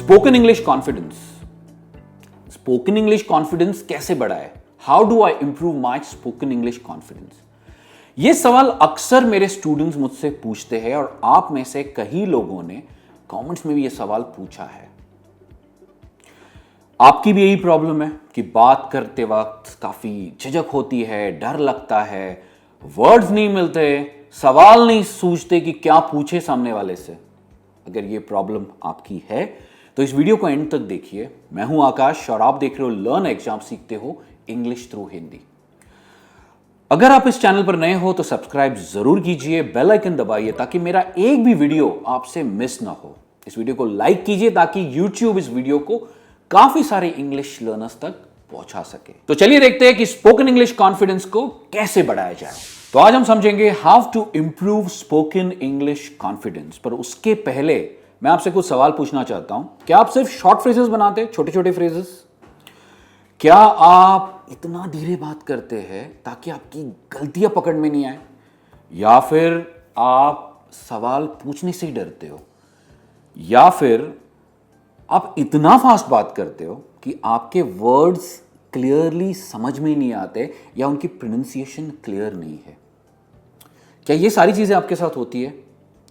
Spoken English confidence. Spoken English confidence कैसे बढ़ाए? How do I improve my spoken English confidence? यह सवाल अक्सर मेरे स्टूडेंट्स मुझसे पूछते हैं और आप में से कई लोगों ने कमेंट्स में भी यह सवाल पूछा है। आपकी भी यही प्रॉब्लम है कि बात करते वक्त काफी झिझक होती है, डर लगता है, वर्ड्स नहीं मिलते, सवाल नहीं सूझते कि क्या पूछे सामने वाले से। अगर ये प्रॉब्लम आपकी है तो इस वीडियो को एंड तक देखिए। मैं हूं आकाश और आप देख रहे हो लर्न एग्जाम सीखते हो इंग्लिश थ्रू हिंदी। अगर आप इस चैनल पर नए हो तो सब्सक्राइब जरूर कीजिए, बेल आइकन दबाइए ताकि मेरा एक भी वीडियो आपसे मिस ना हो। इस वीडियो को लाइक कीजिए ताकि YouTube इस वीडियो को काफी सारे इंग्लिश लर्नर्स तक पहुंचा सके। तो चलिए देखते हैं कि स्पोकन इंग्लिश कॉन्फिडेंस को कैसे बढ़ाया जाए। तो आज हम समझेंगे how to improve spoken English confidence. पर उसके पहले मैं आपसे कुछ सवाल पूछना चाहता हूं। क्या आप सिर्फ शॉर्ट फ्रेजेस बनाते हैं, छोटे छोटे फ्रेजेस? क्या आप इतना धीरे बात करते हैं ताकि आपकी गलतियां पकड़ में नहीं आए, या फिर आप सवाल पूछने से ही डरते हो, या फिर आप इतना फास्ट बात करते हो कि आपके वर्ड्स क्लियरली समझ में नहीं आते या उनकी प्रोनाउंसिएशन क्लियर नहीं है? क्या ये सारी चीजें आपके साथ होती है?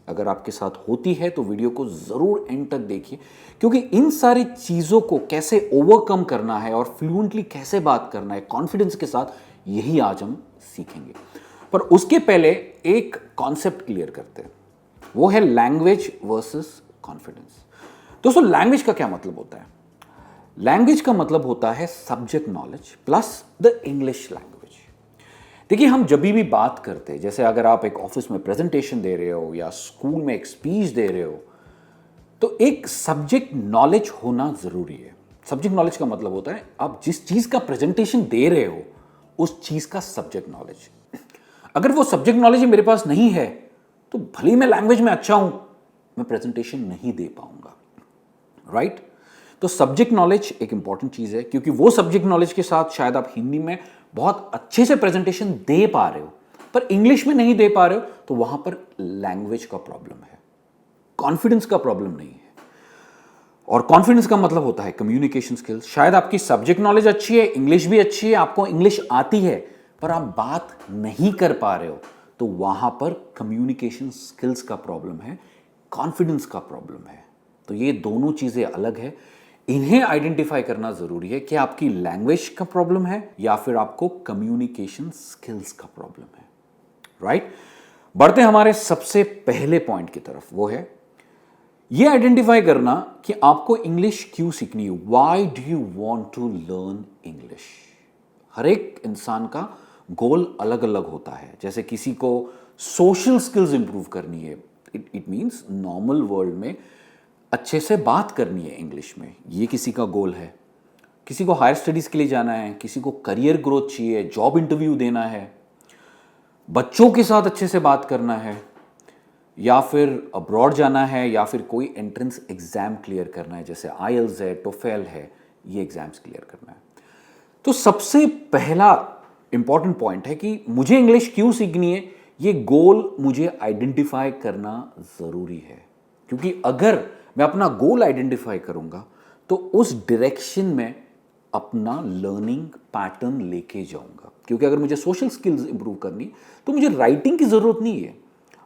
अगर आपके साथ होती है तो वीडियो को जरूर एंड तक देखिए, क्योंकि इन सारी चीजों को कैसे ओवरकम करना है और फ्लुएंटली कैसे बात करना है कॉन्फिडेंस के साथ, यही आज हम सीखेंगे। पर उसके पहले एक कॉन्सेप्ट क्लियर करते हैं, वो है लैंग्वेज वर्सेस कॉन्फिडेंस। दोस्तों, लैंग्वेज का क्या मतलब होता है? लैंग्वेज का मतलब होता है subject knowledge plus the English language. देखिए, हम जब भी बात करते हैं, जैसे अगर आप एक ऑफिस में प्रेजेंटेशन दे रहे हो या स्कूल में एक स्पीच दे रहे हो, तो एक सब्जेक्ट नॉलेज होना जरूरी है। सब्जेक्ट नॉलेज का मतलब होता है आप जिस चीज का प्रेजेंटेशन दे रहे हो उस चीज का सब्जेक्ट नॉलेज। अगर वो सब्जेक्ट नॉलेज मेरे पास नहीं है तो भले ही मैं लैंग्वेज में अच्छा हूं, मैं प्रेजेंटेशन नहीं दे पाऊंगा। राइट? तो सब्जेक्ट नॉलेज एक इंपॉर्टेंट चीज है, क्योंकि वो सब्जेक्ट नॉलेज के साथ शायद आप हिंदी में बहुत अच्छे से प्रेजेंटेशन दे पा रहे हो पर इंग्लिश में नहीं दे पा रहे हो, तो वहां पर लैंग्वेज का प्रॉब्लम है, कॉन्फिडेंस का प्रॉब्लम नहीं है। और कॉन्फिडेंस का मतलब होता है कम्युनिकेशन स्किल्स। शायद आपकी सब्जेक्ट नॉलेज अच्छी है, इंग्लिश भी अच्छी है, आपको इंग्लिश आती है, पर आप बात नहीं कर पा रहे हो, तो वहां पर कम्युनिकेशन स्किल्स का प्रॉब्लम है, कॉन्फिडेंस का प्रॉब्लम है। तो ये दोनों चीजें अलग है। इन्हें आइडेंटिफाई करना जरूरी है कि आपकी लैंग्वेज का प्रॉब्लम है या फिर आपको कम्युनिकेशन स्किल्स का प्रॉब्लम है। राइट? बढ़ते हमारे सबसे पहले पॉइंट की तरफ, वो है ये आइडेंटिफाई करना कि आपको इंग्लिश क्यों सीखनी है। Why do you want to learn English? हर एक इंसान का गोल अलग अलग होता है। जैसे किसी को सोशल स्किल्स इंप्रूव करनी है, इट मींस नॉर्मल वर्ल्ड में अच्छे से बात करनी है इंग्लिश में, ये किसी का गोल है। किसी को हायर स्टडीज के लिए जाना है, किसी को करियर ग्रोथ चाहिए, जॉब इंटरव्यू देना है, बच्चों के साथ अच्छे से बात करना है, या फिर अब्रॉड जाना है, या फिर कोई एंट्रेंस एग्जाम क्लियर करना है, जैसे आईएलटीएस है, टोफेल है, ये एग्जाम्स क्लियर करना है। तो सबसे पहला इंपॉर्टेंट पॉइंट है कि मुझे इंग्लिश क्यों सीखनी है, ये गोल मुझे आइडेंटिफाई करना जरूरी है। क्योंकि अगर मैं अपना गोल आइडेंटिफाई करूंगा तो उस डायरेक्शन में अपना लर्निंग पैटर्न लेके जाऊंगा। क्योंकि अगर मुझे सोशल स्किल्स इंप्रूव करनी तो मुझे राइटिंग की जरूरत नहीं है,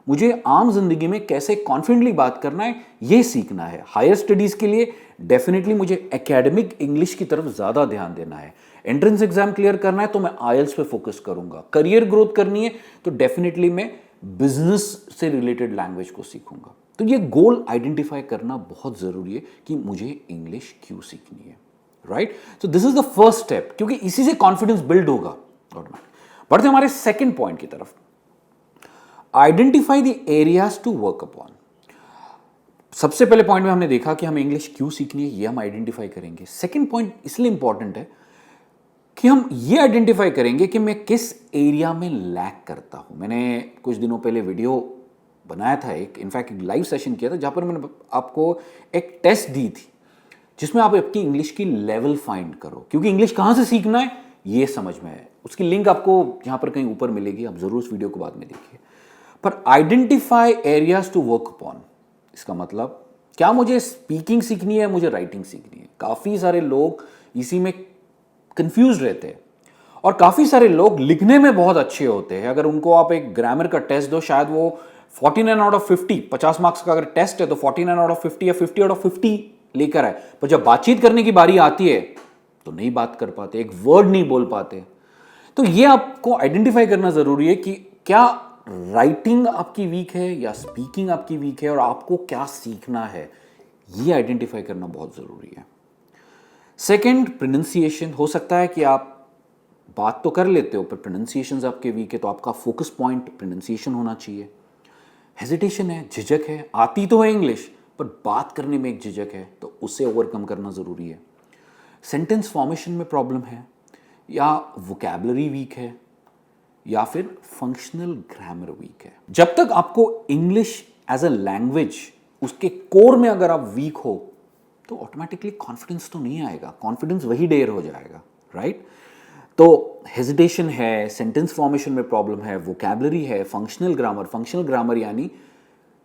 मुझे आम जिंदगी में कैसे कॉन्फिडेंटली बात करना है ये सीखना है। हायर स्टडीज के लिए डेफिनेटली मुझे एकेडमिक इंग्लिश की तरफ ज्यादा ध्यान देना है। एंट्रेंस एग्जाम क्लियर करना है तो मैं आईएलटीएस पे फोकस करूंगा। करियर ग्रोथ करनी है तो डेफिनेटली मैं बिजनेस से रिलेटेड लैंग्वेज को सीखूंगा। तो ये गोल आइडेंटिफाई करना बहुत जरूरी है कि मुझे इंग्लिश क्यों सीखनी है। Right? So this is the first step, क्योंकि इसी से कॉन्फिडेंस बिल्ड होगा ऑटोमेटिक। बढ़ते हमारे सेकंड पॉइंट की तरफ, identify the areas to work upon. सबसे पहले पॉइंट में हमने देखा कि हमें इंग्लिश क्यों सीखनी है, ये हम आइडेंटिफाई करेंगे। सेकंड पॉइंट इसलिए इंपॉर्टेंट है कि हम ये आइडेंटिफाई करेंगे कि मैं किस एरिया में लैक करता हूं। मैंने कुछ दिनों पहले वीडियो बनाया था, एक इनफैक्ट लाइव सेशन किया था, जहां पर मैंने आपको एक टेस्ट दी थी जिसमें आप आपकी इंग्लिश की लेवल फाइंड करो। क्योंकि इंग्लिश कहां से सीखना है ये समझ में है, उसकी लिंक आपको यहां पर कहीं ऊपर मिलेगी, आप जरूर उस वीडियो को बाद में देखिए। पर identify areas to work upon, इसका मतलब क्या मुझे स्पीकिंग सीखनी है, मुझे राइटिंग सीखनी है? काफ़ी सारे लोग इसी में कंफ्यूज रहते हैं। और काफ़ी सारे लोग लिखने में बहुत अच्छे होते हैं। अगर उनको आप एक ग्रामर का टेस्ट दो, शायद वो 49 आउट ऑफ 50, 50 मार्क्स का अगर टेस्ट है तो 49 आउट ऑफ 50 या 50 आउट ऑफ 50 लेकर आए, पर जब बातचीत करने की बारी आती है तो नहीं बात कर पाते, एक वर्ड नहीं बोल पाते। तो ये आपको आइडेंटिफाई करना जरूरी है कि क्या राइटिंग आपकी वीक है या स्पीकिंग आपकी वीक है, और आपको क्या सीखना है, ये आइडेंटिफाई करना बहुत जरूरी है। Second, pronunciation. हो सकता है कि आप बात तो कर लेते हो पर प्रोनाउंसिएशन आपके वीक है, तो आपका फोकस पॉइंट प्रोनाउंसिएशन होना चाहिए। हेजिटेशन है, झिझक है, आती तो है इंग्लिश पर बात करने में एक झिझक है, तो उसे ओवरकम करना जरूरी है। सेंटेंस फॉर्मेशन में प्रॉब्लम है, या वोकैबुलरी वीक है, या फिर फंक्शनल ग्रामर वीक है। जब तक आपको इंग्लिश एज अ लैंग्वेज, उसके कोर में अगर आप वीक हो तो ऑटोमेटिकली कॉन्फिडेंस तो नहीं आएगा, कॉन्फिडेंस वही डेर हो जाएगा, राइट? तो हेजिटेशन है, सेंटेंस फॉर्मेशन में प्रॉब्लम है, वोकैबुलरी है, फंक्शनल ग्रामर यानी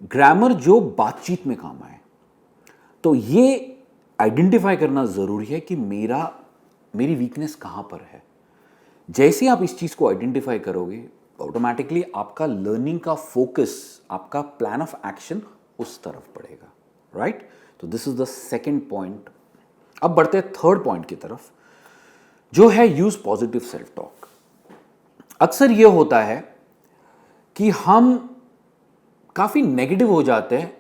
ग्रामर जो बातचीत में काम आए। तो ये आइडेंटिफाई करना जरूरी है कि मेरी वीकनेस कहां पर है। जैसे आप इस चीज को आइडेंटिफाई करोगे, ऑटोमेटिकली आपका लर्निंग का फोकस, आपका प्लान ऑफ एक्शन उस तरफ पड़ेगा, राइट? तो this is the second point. अब बढ़ते हैं थर्ड पॉइंट की तरफ, जो है यूज पॉजिटिव सेल्फ टॉक। अक्सर यह होता है कि हम काफी नेगेटिव हो जाते हैं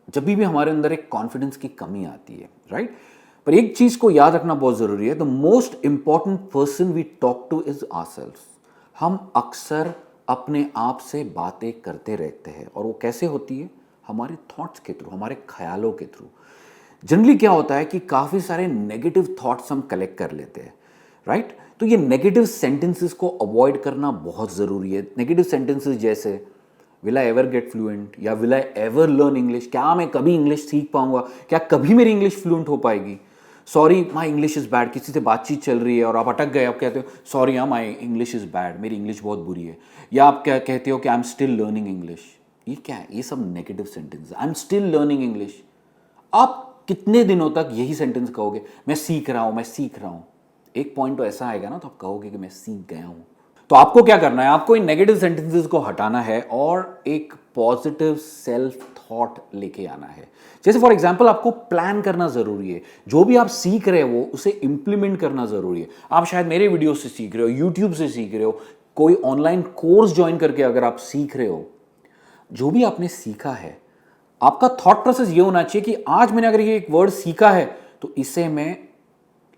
जब भी हमारे अंदर एक कॉन्फिडेंस की कमी आती है, राइट? पर एक चीज को याद रखना बहुत जरूरी है, the most important person we talk to is ourselves. हम अक्सर अपने आप से बातें करते रहते हैं, और वो कैसे होती है? हमारे थॉट्स के थ्रू, हमारे ख्यालों के थ्रू। जनरली क्या होता है कि काफी सारे नेगेटिव थॉट्स हम कलेक्ट कर लेते हैं, राइट? तो ये नेगेटिव सेंटेंसेस को अवॉइड करना बहुत जरूरी है। नेगेटिव सेंटेंसेस जैसे will I ever get fluent, या will I ever learn English, क्या मैं कभी इंग्लिश सीख पाऊंगा, क्या कभी मेरी इंग्लिश फ्लुएंट हो पाएगी? Sorry my English is bad, किसी से बातचीत चल रही है और आप अटक गए, आप कहते हो सॉरी हाँ माई इंग्लिश इज बैड, मेरी इंग्लिश बहुत बुरी है। या आप क्या कहते हो कि I am still learning English. ये क्या है? ये सब negative sentence. I am still learning English, आप कितने दिनों तक यही सेंटेंस कहोगे? मैं सीख रहा हूं, मैं सीख रहा हूं। एक पॉइंट तो ऐसा आएगा ना, तो आप कहोगे कि मैं सीख गया हूं। तो आपको क्या करना है? आपको इन नेगेटिव सेंटेंसेस को हटाना है और एक पॉजिटिव सेल्फ थॉट लेके आना है। जैसे फॉर एग्जांपल, आपको प्लान करना जरूरी है। जो भी आप सीख रहे हो उसे इंप्लीमेंट करना जरूरी है। आप शायद मेरे वीडियो से सीख रहे हो, यूट्यूब से सीख रहे हो, कोई ऑनलाइन कोर्स ज्वाइन करके अगर आप सीख रहे हो, जो भी आपने सीखा है, आपका थॉट प्रोसेस ये होना चाहिए कि आज मैंने अगर ये एक वर्ड सीखा है तो इसे मैं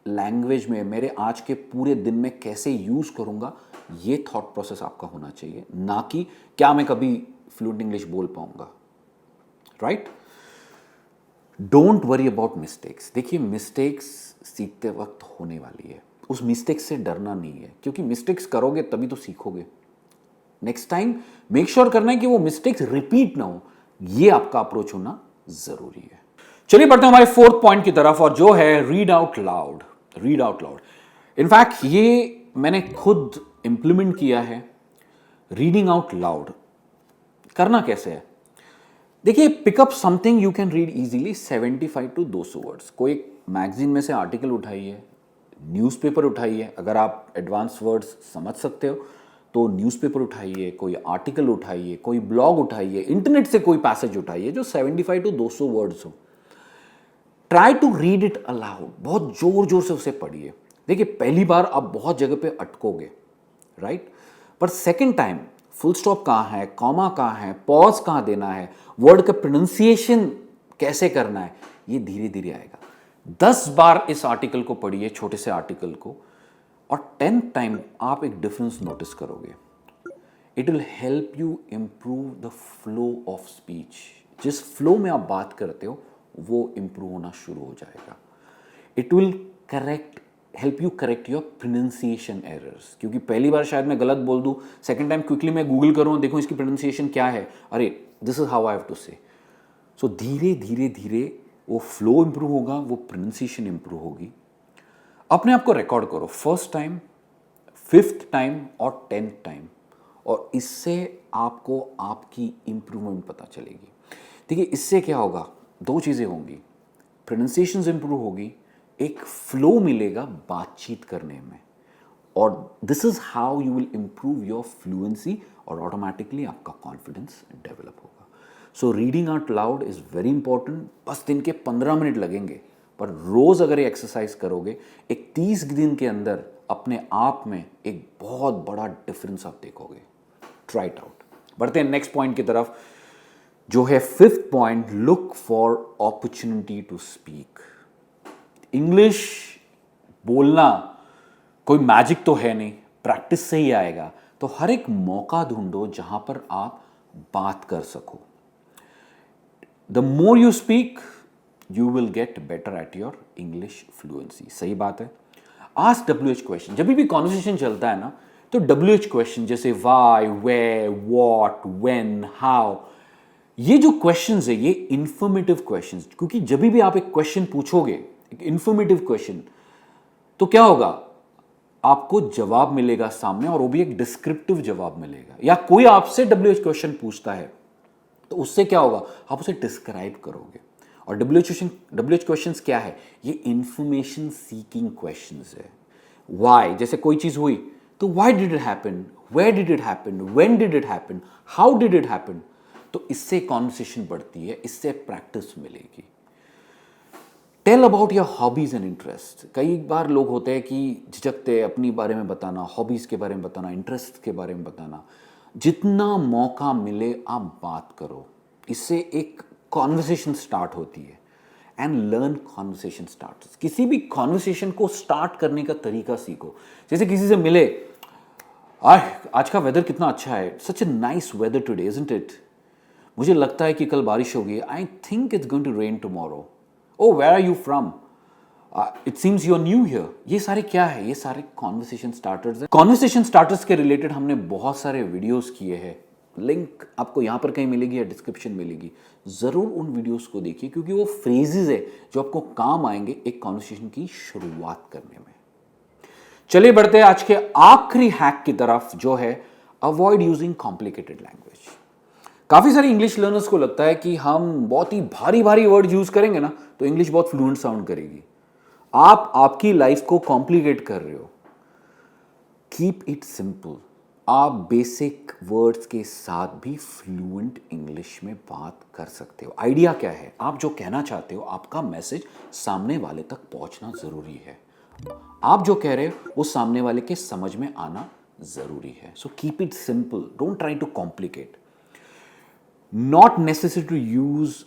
लैंग्वेज में मेरे आज के पूरे दिन में कैसे यूज करूंगा। ये थॉट प्रोसेस आपका होना चाहिए, ना कि क्या मैं कभी फ्लुएंट इंग्लिश बोल पाऊंगा, right? Don't worry about mistakes. देखिए, मिस्टेक्स सीखते वक्त होने वाली है, उस मिस्टेक्स से डरना नहीं है, क्योंकि मिस्टेक्स करोगे तभी तो सीखोगे। नेक्स्ट टाइम मेक श्योर करना है कि वो मिस्टेक्स रिपीट ना हो, ये आपका अप्रोच होना जरूरी है। चलिए बढ़ते हैं हमारे फोर्थ पॉइंट की तरफ, और जो है read out loud. Read out loud, in fact ये मैंने खुद इंप्लीमेंट किया है। रीडिंग आउट लाउड करना कैसे है? देखिए, pick up something you can read easily, 75 to 200 words. कोई मैगजीन में से आर्टिकल उठाइए, न्यूज़पेपर उठाइए, अगर आप एडवांस वर्ड्स समझ सकते हो तो न्यूज़पेपर उठाइए, कोई आर्टिकल उठाइए, कोई ब्लॉग उठाइए, इंटरनेट से कोई पैसेज उठाइए जो 75 to 200 वर्ड्स हो। Try to read it aloud, बहुत जोर जोर से उसे पढ़िए। देखिए, पहली बार आप बहुत जगह पे अटकोगे, राइट? पर सेकेंड टाइम फुल स्टॉप कहाँ है, कॉमा कहाँ है, पॉज कहाँ देना है, वर्ड का प्रोनाउंसिएशन कैसे करना है, ये धीरे धीरे आएगा। 10 बार इस आर्टिकल को पढ़िए, छोटे से आर्टिकल को, और 10th टाइम आप एक डिफरेंस नोटिस करोगे। It will help you improve the flow of speech. जिस फ्लो में आप बात करते हो वो इंप्रूव होना शुरू हो जाएगा। It will help you correct your pronunciation errors, क्योंकि पहली बार शायद मैं गलत बोल दूं, सेकंड टाइम क्विकली मैं गूगल करूं, देखूं इसकी प्रोनाउंसिएशन क्या है, अरे this is how I have to say. So धीरे धीरे धीरे वो फ्लो इंप्रूव होगा, वो प्रोनाउंसिएशन इंप्रूव होगी। अपने आप को रिकॉर्ड करो, फर्स्ट टाइम, 5th टाइम और 10th टाइम, और इससे आपको आपकी इंप्रूवमेंट पता चलेगी। देखिए, इससे क्या होगा, दो चीज़ें होंगी, प्रोनाउंसिएशंस इंप्रूव होगी, एक फ्लो मिलेगा बातचीत करने में, और this is how you will improve your fluency और ऑटोमेटिकली आपका कॉन्फिडेंस डेवलप होगा। So reading out loud is very important. बस दिन के 15 मिनट लगेंगे, पर रोज़ अगर ये एक्सरसाइज करोगे, एक 30 दिन के अंदर अपने आप में एक बहुत बड़ा डिफरेंस आप देखोगे। Try it out. बढ़ते हैं नेक्स्ट पॉइंट की तरफ, जो है 5th point, look for opportunity to speak. English बोलना कोई मैजिक तो है नहीं, प्रैक्टिस से ही आएगा। तो हर एक मौका ढूंढो जहां पर आप बात कर सको। The more you speak, you will get better at your English fluency. सही बात है। Ask WH question. जब भी कॉन्वर्सेशन चलता है ना, तो WH क्वेश्चन जैसे why, where, what, when, how, ये जो क्वेश्चंस है ये इंफॉर्मेटिव क्वेश्चंस, क्योंकि जब भी आप एक क्वेश्चन पूछोगे, एक इंफॉर्मेटिव क्वेश्चन, तो क्या होगा, आपको जवाब मिलेगा सामने, और वो भी एक डिस्क्रिप्टिव जवाब मिलेगा। या कोई आपसे WH क्वेश्चन पूछता है तो उससे क्या होगा, आप उसे डिस्क्राइब करोगे। और WH क्वेश्चंस क्या है, ये इंफॉर्मेशन सीकिंग क्वेश्चंस है। व्हाई, जैसे कोई चीज हुई तो why did it happen, where did it happen, when did it happen, how did it happen. तो इससे कॉन्वर्सेशन बढ़ती है, इससे प्रैक्टिस मिलेगी। Tell about your hobbies and interest. कई बार लोग होते हैं कि झिझकते हैं अपनी बारे में बताना, हॉबीज के बारे में बताना, इंटरेस्ट के बारे में बताना। जितना मौका मिले आप बात करो, इससे एक कॉन्वर्सेशन स्टार्ट होती है। And learn conversation start. किसी भी कॉन्वर्सेशन को स्टार्ट करने का तरीका सीखो। जैसे किसी से मिले, आज का वेदर कितना अच्छा है, such a nice weather today isn't it, मुझे लगता है कि कल बारिश होगी, I think it's going to rain tomorrow, oh where are you from, it seems you are new here. ये सारे क्या है, ये सारे कॉन्वर्सेशन स्टार्टर्स हैं। कॉन्वर्सेशन स्टार्टर्स के रिलेटेड हमने बहुत सारे वीडियोस किए हैं, लिंक आपको यहाँ पर कहीं मिलेगी या डिस्क्रिप्शन मिलेगी। ज़रूर उन वीडियोस को देखिए, क्योंकि वो फ्रेजेस है जो आपको काम आएंगे एक कॉन्वर्सेशन की शुरुआत करने में। चलिए बढ़ते हैं आज के आखिरी हैक की तरफ, जो है अवॉइड यूजिंग कॉम्प्लिकेटेड लैंग्वेज। काफ़ी सारे इंग्लिश लर्नर्स को लगता है कि हम बहुत ही भारी भारी वर्ड यूज करेंगे ना तो इंग्लिश बहुत फ्लुएंट साउंड करेगी। आप आपकी लाइफ को कॉम्प्लिकेट कर रहे हो। Keep it simple. आप बेसिक वर्ड्स के साथ भी फ्लुएंट इंग्लिश में बात कर सकते हो। आइडिया क्या है, आप जो कहना चाहते हो, आपका मैसेज सामने वाले तक पहुंचना जरूरी है। आप जो कह रहे हो वो सामने वाले के समझ में आना जरूरी है। So keep it simple, don't try to complicate. Not necessary to use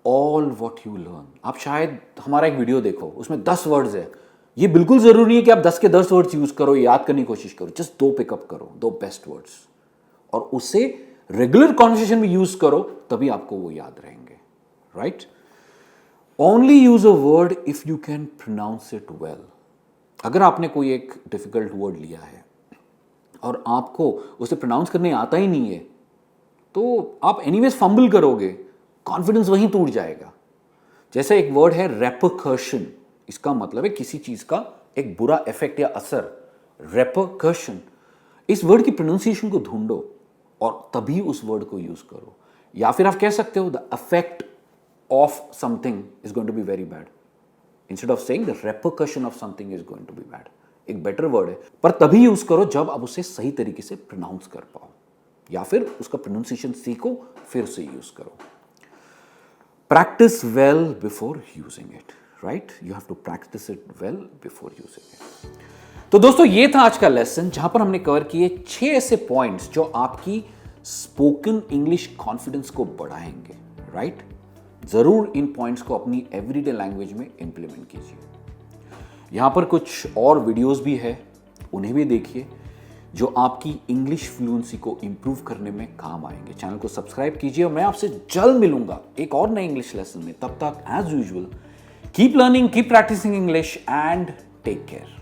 all what you learn. आप शायद हमारा एक वीडियो देखो, उसमें 10 वर्ड्स है, ये बिल्कुल जरूरी नहीं है कि आप 10 के 10 वर्ड्स यूज करो, याद करने की कोशिश करो। जस्ट 2 पिकअप करो, 2 बेस्ट वर्ड्स, और उसे रेगुलर कॉन्वर्सेशन में यूज करो, तभी आपको वो याद रहेंगे। Right? Only use a word if you can pronounce it well. अगर आपने कोई एक डिफिकल्ट वर्ड लिया है और आपको उसे प्रोनाउंस करने आता ही नहीं है, तो आप एनीवेज फंबल करोगे, कॉन्फिडेंस वहीं टूट जाएगा। जैसे एक वर्ड है रेपरकशन, इसका मतलब है किसी चीज का एक बुरा इफेक्ट या असर। रेपरकशन, इस वर्ड की प्रोनाउंसिएशन को ढूंढो और तभी उस वर्ड को यूज करो। या फिर आप कह सकते हो the effect of something is going to be very bad, instead of saying the repercussion of something is going to be bad. एक बेटर वर्ड है, पर तभी यूज करो जब आप उसे सही तरीके से प्रोनाउंस कर पाओ, या फिर उसका प्रोनाउंसिएशन सीखो फिर उसे यूज करो। Practice well before using it. Right? You have to practice it well before using it. तो दोस्तों, ये था आज का लेसन, जहां पर हमने कवर किए 6 ऐसे पॉइंट्स जो आपकी स्पोकन इंग्लिश कॉन्फिडेंस को बढ़ाएंगे। राइट? जरूर इन पॉइंट्स को अपनी एवरीडे लैंग्वेज में इंप्लीमेंट कीजिए। यहां पर कुछ और वीडियोस भी है, उन्हें भी देखिए, जो आपकी इंग्लिश फ्लुएंसी को इंप्रूव करने में काम आएंगे। चैनल को सब्सक्राइब कीजिए और मैं आपसे जल्द मिलूंगा एक और नए इंग्लिश लेसन में। तब तक as usual keep learning, keep practicing English and take care.